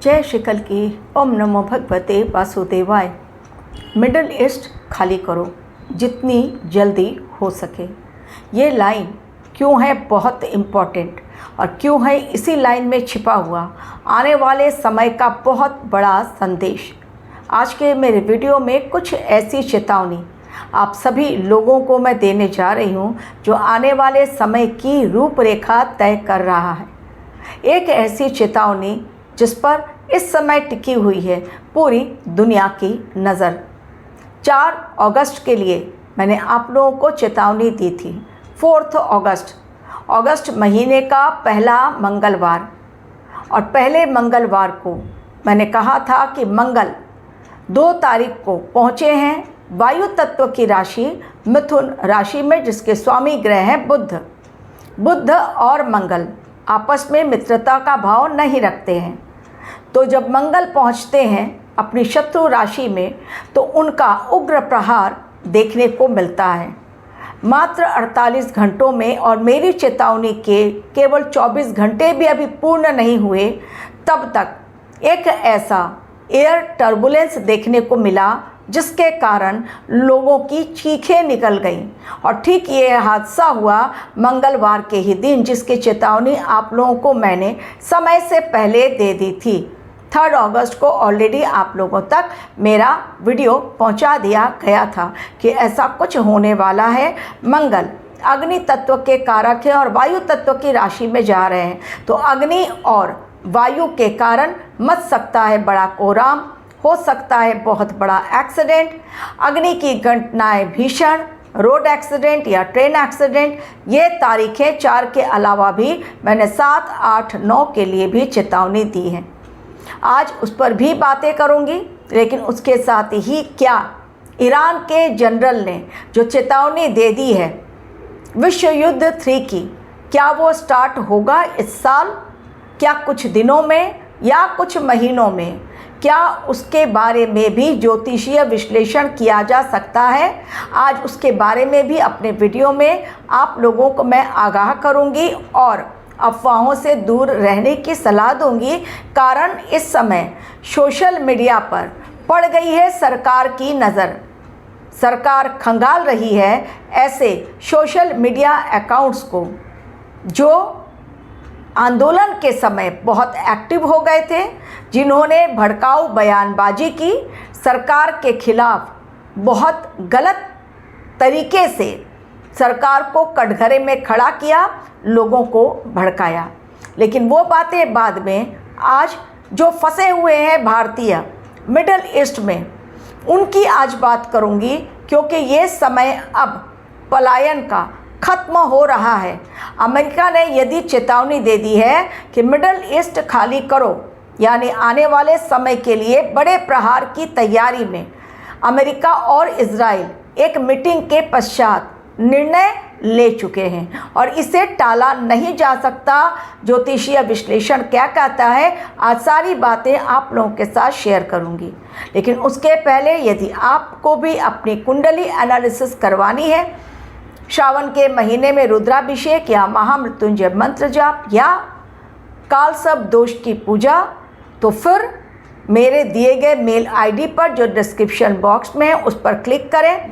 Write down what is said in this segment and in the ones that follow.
जय श्री कल की। ओम नमो भगवते वासुदेवाय। मिडल ईस्ट खाली करो जितनी जल्दी हो सके। ये लाइन क्यों है बहुत इम्पॉर्टेंट और क्यों है इसी लाइन में छिपा हुआ आने वाले समय का बहुत बड़ा संदेश। आज के मेरे वीडियो में कुछ ऐसी चेतावनी आप सभी लोगों को मैं देने जा रही हूँ जो आने वाले समय की रूपरेखा तय कर रहा है। एक ऐसी चेतावनी जिस पर इस समय टिकी हुई है पूरी दुनिया की नज़र। 4 अगस्त के लिए मैंने आप लोगों को चेतावनी दी थी। 4 अगस्त महीने का पहला मंगलवार, और पहले मंगलवार को मैंने कहा था कि मंगल 2 तारीख को पहुँचे हैं वायु तत्व की राशि मिथुन राशि में, जिसके स्वामी ग्रह हैं बुध और मंगल आपस में मित्रता का भाव नहीं रखते हैं। तो जब मंगल पहुंचते हैं अपनी शत्रु राशि में तो उनका उग्र प्रहार देखने को मिलता है मात्र 48 घंटों में। और मेरी चेतावनी के केवल 24 घंटे भी अभी पूर्ण नहीं हुए तब तक एक ऐसा एयर टर्बुलेंस देखने को मिला जिसके कारण लोगों की चीखें निकल गईं। और ठीक ये हादसा हुआ मंगलवार के ही दिन, जिसकी चेतावनी आप लोगों को मैंने समय से पहले दे दी थी। 3 अगस्त को ऑलरेडी आप लोगों तक मेरा वीडियो पहुंचा दिया गया था कि ऐसा कुछ होने वाला है। मंगल अग्नि तत्व के कारक है और वायु तत्व की राशि में जा रहे हैं, तो अग्नि और वायु के कारण मच सकता है बड़ा कोहराम, हो सकता है बहुत बड़ा एक्सीडेंट, अग्नि की घटनाएं भीषण, रोड एक्सीडेंट या ट्रेन एक्सीडेंट। ये तारीखें 4 के अलावा भी मैंने 7, 8, 9 के लिए भी चेतावनी दी है। आज उस पर भी बातें करूंगी, लेकिन उसके साथ ही क्या ईरान के जनरल ने जो चेतावनी दे दी है विश्व युद्ध 3 की, क्या वो स्टार्ट होगा इस साल, क्या कुछ दिनों में या कुछ महीनों में, क्या उसके बारे में भी ज्योतिषीय विश्लेषण किया जा सकता है। आज उसके बारे में भी अपने वीडियो में आप लोगों को मैं आगाह करूंगी और अफवाहों से दूर रहने की सलाह दूंगी। कारण इस समय सोशल मीडिया पर पड़ गई है सरकार की नज़र। सरकार खंगाल रही है ऐसे सोशल मीडिया अकाउंट्स को जो आंदोलन के समय बहुत एक्टिव हो गए थे, जिन्होंने भड़काऊ बयानबाजी की, सरकार के खिलाफ बहुत गलत तरीके से सरकार को कटघरे में खड़ा किया, लोगों को भड़काया। लेकिन वो बातें बाद में, आज जो फंसे हुए हैं भारतीय मिडल ईस्ट में, उनकी आज बात करूंगी, क्योंकि ये समय अब पलायन का खत्म हो रहा है। अमेरिका ने यदि चेतावनी दे दी है कि मिडल ईस्ट खाली करो, यानी आने वाले समय के लिए बड़े प्रहार की तैयारी में अमेरिका और इजराइल एक मीटिंग के पश्चात निर्णय ले चुके हैं और इसे टाला नहीं जा सकता। ज्योतिषीय विश्लेषण क्या कहता है, आज सारी बातें आप लोगों के साथ शेयर करूंगी। लेकिन उसके पहले यदि आपको भी अपनी कुंडली एनालिसिस करवानी है, श्रावण के महीने में रुद्राभिषेक या महामृत्युंजय मंत्र जाप या कालसर्प दोष की पूजा, तो फिर मेरे दिए गए मेल आईडी पर जो डिस्क्रिप्शन बॉक्स में है उस पर क्लिक करें।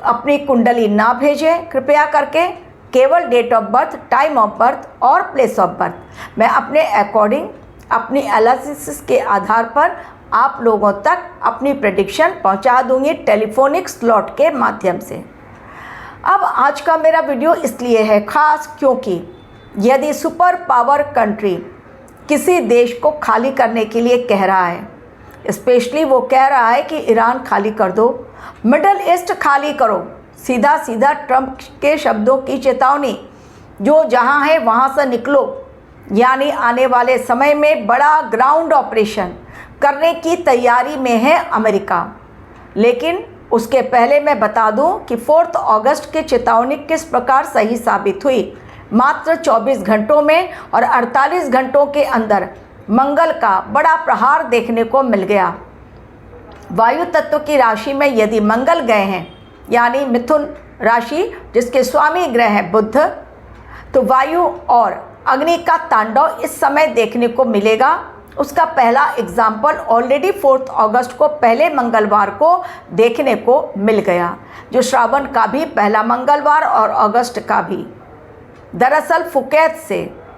अपनी कुंडली ना भेजें कृपया करके, केवल date of birth, time of birth और प्लेस ऑफ बर्थ मैं अपने अकॉर्डिंग अपनी एनालिसिस के आधार पर आप लोगों तक अपनी प्रेडिक्शन पहुंचा दूंगी टेलीफोनिक स्लॉट के माध्यम से। अब आज का मेरा वीडियो इसलिए है ख़ास क्योंकि यदि सुपर पावर कंट्री किसी देश को खाली करने के लिए कह रहा है, स्पेशली वो कह रहा है कि ईरान खाली कर दो, मिडल ईस्ट खाली करो, सीधा सीधा ट्रंप के शब्दों की चेतावनी, जो जहां है वहां से निकलो, यानी आने वाले समय में बड़ा ग्राउंड ऑपरेशन करने की तैयारी में है अमेरिका। लेकिन उसके पहले मैं बता दूं कि 4 अगस्त की चेतावनी किस प्रकार सही साबित हुई। मात्र 24 घंटों में और 48 घंटों के अंदर मंगल का बड़ा प्रहार देखने को मिल गया। वायु तत्व की राशि में यदि मंगल गए हैं, यानी मिथुन राशि जिसके स्वामी ग्रह है बुध, तो वायु और अग्नि का तांडव इस समय देखने को मिलेगा। उसका पहला एग्जाम्पल ऑलरेडी 4 अगस्त को पहले मंगलवार को देखने को मिल गया, जो श्रावण का भी पहला मंगलवार और अगस्त का भी। दरअसल फुकेत से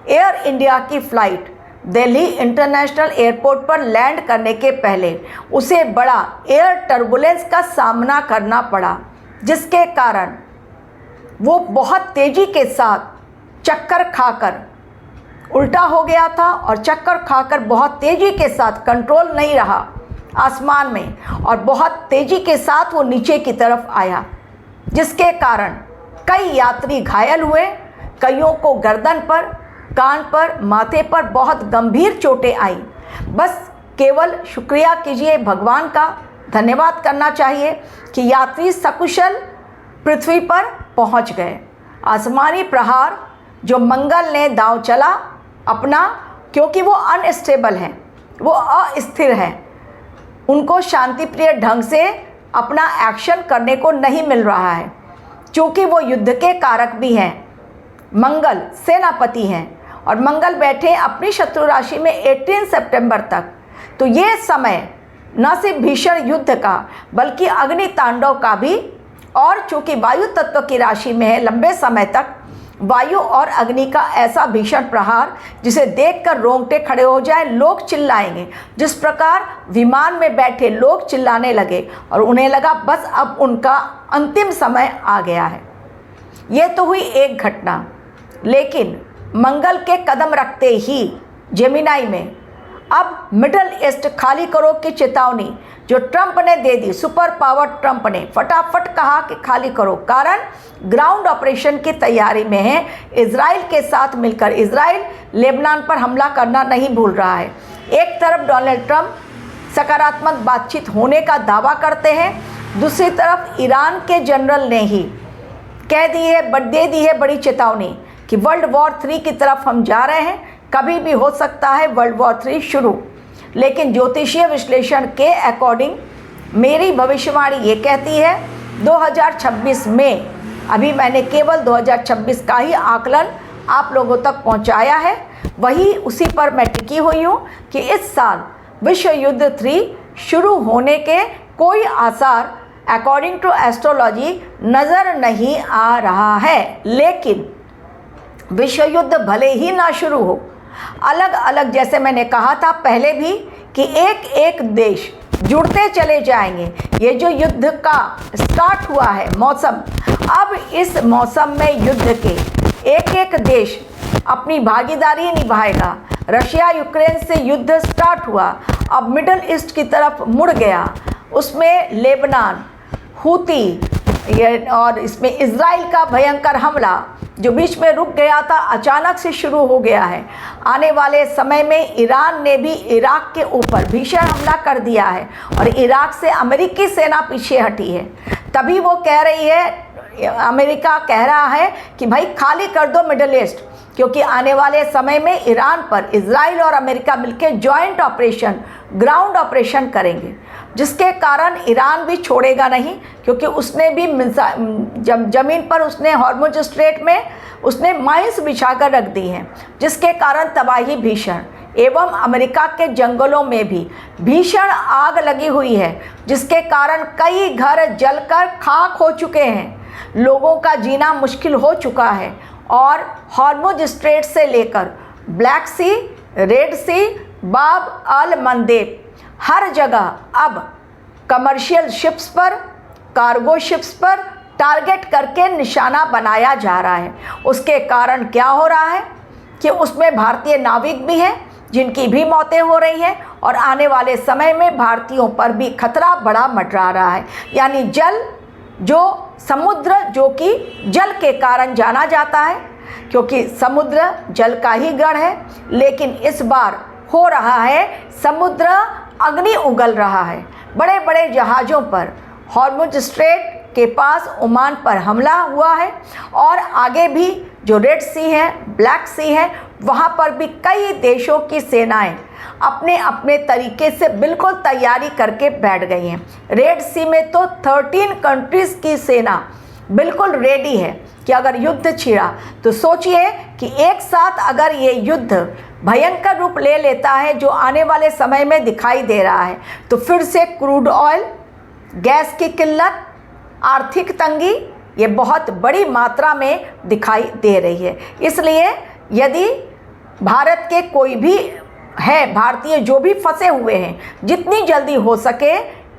एयर इंडिया की फ़्लाइट दिल्ली इंटरनेशनल एयरपोर्ट पर लैंड करने के पहले उसे बड़ा एयर टर्बुलेंस का सामना करना पड़ा, जिसके कारण वो बहुत तेज़ी के साथ चक्कर खाकर उल्टा हो गया था और चक्कर खाकर बहुत तेज़ी के साथ कंट्रोल नहीं रहा आसमान में और बहुत तेज़ी के साथ वो नीचे की तरफ आया, जिसके कारण कई यात्री घायल हुए। कईयों को गर्दन पर, कान पर, माथे पर बहुत गंभीर चोटें आई। बस केवल शुक्रिया कीजिए भगवान का, धन्यवाद करना चाहिए कि यात्री सकुशल पृथ्वी पर पहुंच गए। आसमानी प्रहार जो मंगल ने दांव चला अपना, क्योंकि वो अनस्टेबल हैं, वो अस्थिर हैं, उनको शांतिप्रिय ढंग से अपना एक्शन करने को नहीं मिल रहा है, क्योंकि वो युद्ध के कारक भी हैं। मंगल सेनापति हैं और मंगल बैठे अपनी शत्रु राशि में 18 सितंबर तक। तो ये समय न सिर्फ भीषण युद्ध का बल्कि अग्नि तांडव का भी, और चूँकि वायु तत्व की राशि में है, लंबे समय तक वायु और अग्नि का ऐसा भीषण प्रहार जिसे देखकर रोंगटे खड़े हो जाए, लोग चिल्लाएंगे। जिस प्रकार विमान में बैठे लोग चिल्लाने लगे और उन्हें लगा बस अब उनका अंतिम समय आ गया है। ये तो हुई एक घटना, लेकिन मंगल के कदम रखते ही जेमिनाई में अब मिडल ईस्ट खाली करो की चेतावनी जो ट्रंप ने दे दी, सुपर पावर ट्रंप ने फटाफट कहा कि खाली करो, कारण ग्राउंड ऑपरेशन की तैयारी में है। इजराइल के साथ मिलकर इजराइल लेबनान पर हमला करना नहीं भूल रहा है। एक तरफ डोनाल्ड ट्रंप सकारात्मक बातचीत होने का दावा करते हैं, दूसरी तरफ ईरान के जनरल ने ही दे दी है बड़ी चेतावनी कि वर्ल्ड वॉर 3 की तरफ हम जा रहे हैं, कभी भी हो सकता है वर्ल्ड वॉर 3 शुरू। लेकिन ज्योतिषीय विश्लेषण के अकॉर्डिंग मेरी भविष्यवाणी ये कहती है 2026 में, अभी मैंने केवल 2026 का ही आकलन आप लोगों तक पहुंचाया है, वही उसी पर मैं टिकी हुई हूँ कि इस साल विश्व युद्ध 3 शुरू होने के कोई आसार अकॉर्डिंग टू एस्ट्रोलॉजी नज़र नहीं आ रहा है। लेकिन विश्व युद्ध भले ही ना शुरू हो, अलग अलग, जैसे मैंने कहा था पहले भी कि एक एक देश जुड़ते चले जाएंगे। ये जो युद्ध का स्टार्ट हुआ है मौसम, अब इस मौसम में युद्ध के एक एक देश अपनी भागीदारी निभाएगा। रशिया यूक्रेन से युद्ध स्टार्ट हुआ, अब मिडल ईस्ट की तरफ मुड़ गया, उसमें लेबनान, हूती और इसमें इजराइल का भयंकर हमला जो बीच में रुक गया था अचानक से शुरू हो गया है। आने वाले समय में ईरान ने भी इराक के ऊपर भीषण हमला कर दिया है और इराक से अमेरिकी सेना पीछे हटी है। तभी वो कह रही है, अमेरिका कह रहा है कि भाई खाली कर दो मिडल ईस्ट, क्योंकि आने वाले समय में ईरान पर इजराइल और अमेरिका मिलकर जॉइंट ऑपरेशन, ग्राउंड ऑपरेशन करेंगे, जिसके कारण ईरान भी छोड़ेगा नहीं, क्योंकि उसने भी ज़मीन पर उसने हॉर्मुज स्ट्रेट में उसने माइंस बिछाकर रख दी हैं, जिसके कारण तबाही भीषण, एवं अमेरिका के जंगलों में भी भीषण आग लगी हुई है, जिसके कारण कई घर जलकर खाक हो चुके हैं, लोगों का जीना मुश्किल हो चुका है। और हॉर्मुज स्ट्रेट से लेकर ब्लैक सी, रेड सी, बाब अल मंदेब, हर जगह अब कमर्शियल शिप्स पर, कार्गो शिप्स पर टारगेट करके निशाना बनाया जा रहा है। उसके कारण क्या हो रहा है कि उसमें भारतीय नाविक भी हैं जिनकी भी मौतें हो रही हैं, और आने वाले समय में भारतीयों पर भी खतरा बड़ा मंडरा रहा है। यानी जल, जो समुद्र, जो कि जल के कारण जाना जाता है, क्योंकि समुद्र जल का ही गढ़ है, लेकिन इस बार हो रहा है समुद्र अग्नि उगल रहा है। बड़े बड़े जहाज़ों पर हॉर्मुज स्ट्रेट के पास ओमान पर हमला हुआ है, और आगे भी जो रेड सी है, ब्लैक सी है, वहाँ पर भी कई देशों की सेनाएं अपने अपने तरीके से बिल्कुल तैयारी करके बैठ गई हैं। रेड सी में तो 13 कंट्रीज़ की सेना बिल्कुल रेडी है कि अगर युद्ध छिड़ा तो सोचिए कि एक साथ अगर ये युद्ध भयंकर रूप ले लेता है, जो आने वाले समय में दिखाई दे रहा है। तो फिर से क्रूड ऑयल, गैस की किल्लत, आर्थिक तंगी, ये बहुत बड़ी मात्रा में दिखाई दे रही है। इसलिए यदि भारत के कोई भी है, भारतीय जो भी फंसे हुए हैं, जितनी जल्दी हो सके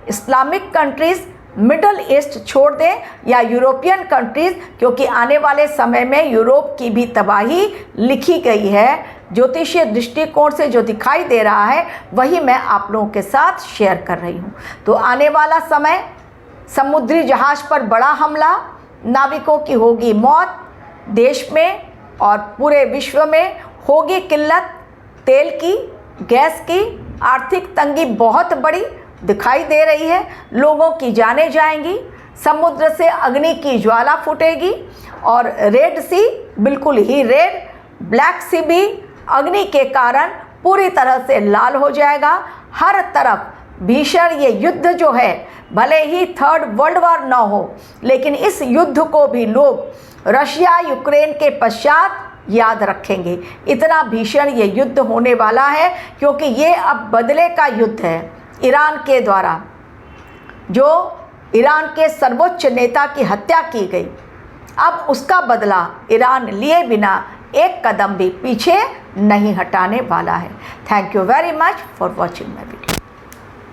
इस्लामिक कंट्रीज़, मिडल ईस्ट छोड़ दें या यूरोपियन कंट्रीज़, क्योंकि आने वाले समय में यूरोप की भी तबाही लिखी गई है। ज्योतिषीय दृष्टिकोण से जो दिखाई दे रहा है वही मैं आप लोगों के साथ शेयर कर रही हूँ। तो आने वाला समय, समुद्री जहाज़ पर बड़ा हमला, नाविकों की होगी मौत, देश में और पूरे विश्व में होगी किल्लत, तेल की, गैस की, आर्थिक तंगी बहुत बड़ी दिखाई दे रही है, लोगों की जानें जाएंगी, समुद्र से अग्नि की ज्वाला फूटेगी और रेड सी बिल्कुल ही रेड, ब्लैक सी भी अग्नि के कारण पूरी तरह से लाल हो जाएगा। हर तरफ भीषण ये युद्ध जो है, भले ही थर्ड वर्ल्ड वॉर न हो, लेकिन इस युद्ध को भी लोग रशिया यूक्रेन के पश्चात याद रखेंगे। इतना भीषण ये युद्ध होने वाला है, क्योंकि ये अब बदले का युद्ध है ईरान के द्वारा। जो ईरान के सर्वोच्च नेता की हत्या की गई, अब उसका बदला ईरान लिए बिना एक कदम भी पीछे नहीं हटाने वाला है। Thank you very much for watching my video.